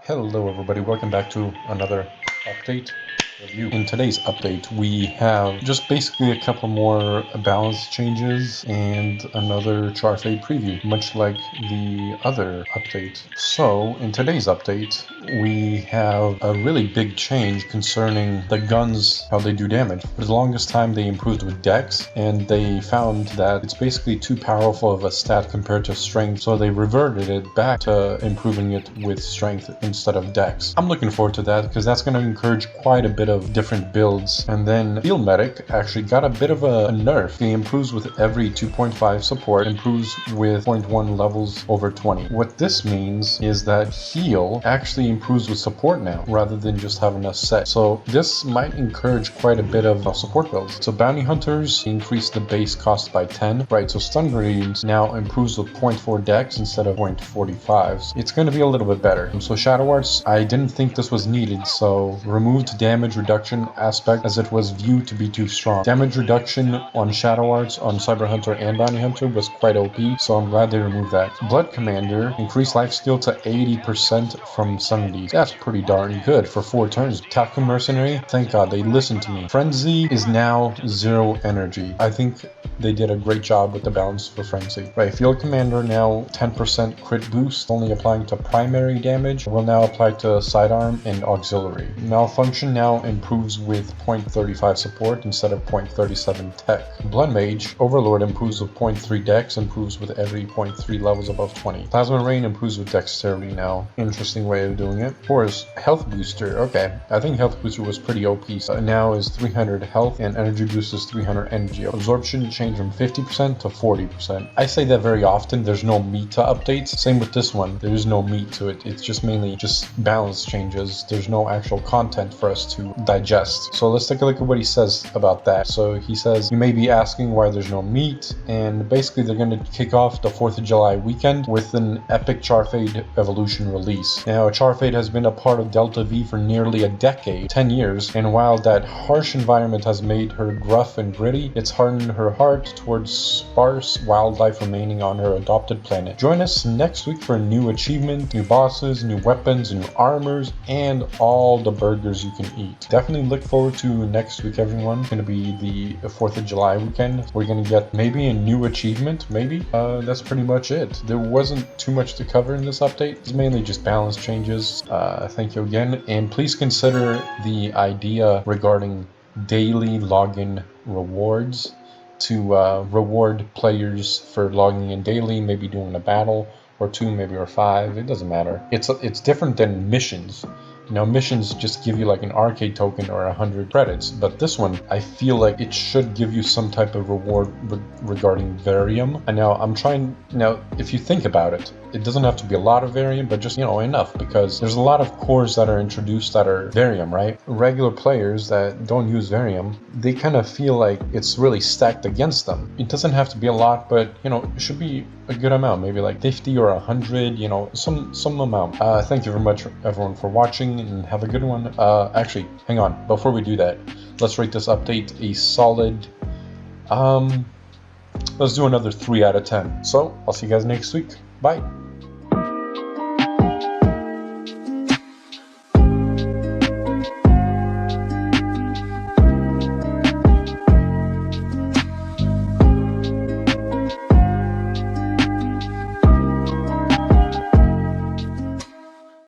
Hello everybody, welcome back to another update review. In today's update we have just basically a couple more balance changes and another Charfade preview, much like the other update. So in today's update we have a really big change concerning the guns, how they do damage. For the longest time they improved with dex, and they found that it's basically too powerful of a stat compared to strength, so they reverted it back to improving it with strength instead of dex. I'm looking forward to that because that's going to encourage quite a bit of different builds. And then Field Medic actually got a bit of a nerf. He improves with every 2.5 support, improves with 0.1 levels over 20. What this means is that heal actually improves with support now rather than just having a set. So this might encourage quite a bit of support builds. So Bounty Hunters increase the base cost by 10. Right, so Stun Grenades now improves with 0.4 dex instead of 0.45. It's going to be a little bit better. So Shadow Arts, I didn't think this was needed, so removed damage reduction aspect as it was viewed to be too strong. Damage reduction on Shadow Arts on Cyber Hunter and Bounty Hunter was quite OP, so I'm glad they removed that. Blood Commander increased life steal to 80% from 70. That's pretty darn good for 4 turns. Tactical Mercenary, thank God they listened to me. Frenzy is now 0 energy. I think they did a great job with the balance for Frenzy. Right, Field Commander now 10% crit boost, only applying to primary damage, will now apply to sidearm and auxiliary. Malfunction now improves with 0.35 support instead of 0.37 tech. Blood Mage, Overlord improves with 0.3 dex, improves with every 0.3 levels above 20. Plasma Rain improves with dexterity now. Interesting way of doing it. Of course, Health Booster, okay. I think Health Booster was pretty OP. So now is 300 health and Energy Boost is 300 energy. Absorption changed from 50% to 40%. I say that very often, there's no meat to updates. Same with this one, there is no meat to it. It's just mainly just balance changes. There's no actual content for us to digest. So let's take a look at what he says about that. So he says, you may be asking why there's no meat, and basically they're going to kick off the 4th of July weekend with an epic Charfade Evolution release. Now, Charfade has been a part of Delta V for nearly a decade, 10 years, and while that harsh environment has made her gruff and gritty, it's hardened her heart towards sparse wildlife remaining on her adopted planet. Join us next week for a new achievement, new bosses, new weapons, new armors, and all the burgers you can eat. Definitely look forward to next week, everyone. It's going to be the 4th of July weekend. We're going to get maybe a new achievement, maybe. That's pretty much it. There wasn't too much to cover in this update. It's mainly just balance changes. Thank you again, and please consider the idea regarding daily login rewards to reward players for logging in daily, maybe doing a battle or 2, maybe, or 5. It doesn't matter. It's different than missions. Now, missions just give you like an arcade token or 100 credits, but this one, I feel like it should give you some type of reward regarding Varium. And now, if you think about it, it doesn't have to be a lot of Varium, but just, enough, because there's a lot of cores that are introduced that are Varium, right? Regular players that don't use Varium, they kind of feel like it's really stacked against them. It doesn't have to be a lot, but, it should be a good amount, maybe like 50 or 100, some amount. Thank you very much, everyone, for watching, and have a good one. Actually, hang on, before we do that, let's rate this update a solid, let's do another 3 out of 10. So I'll see you guys next week. Bye.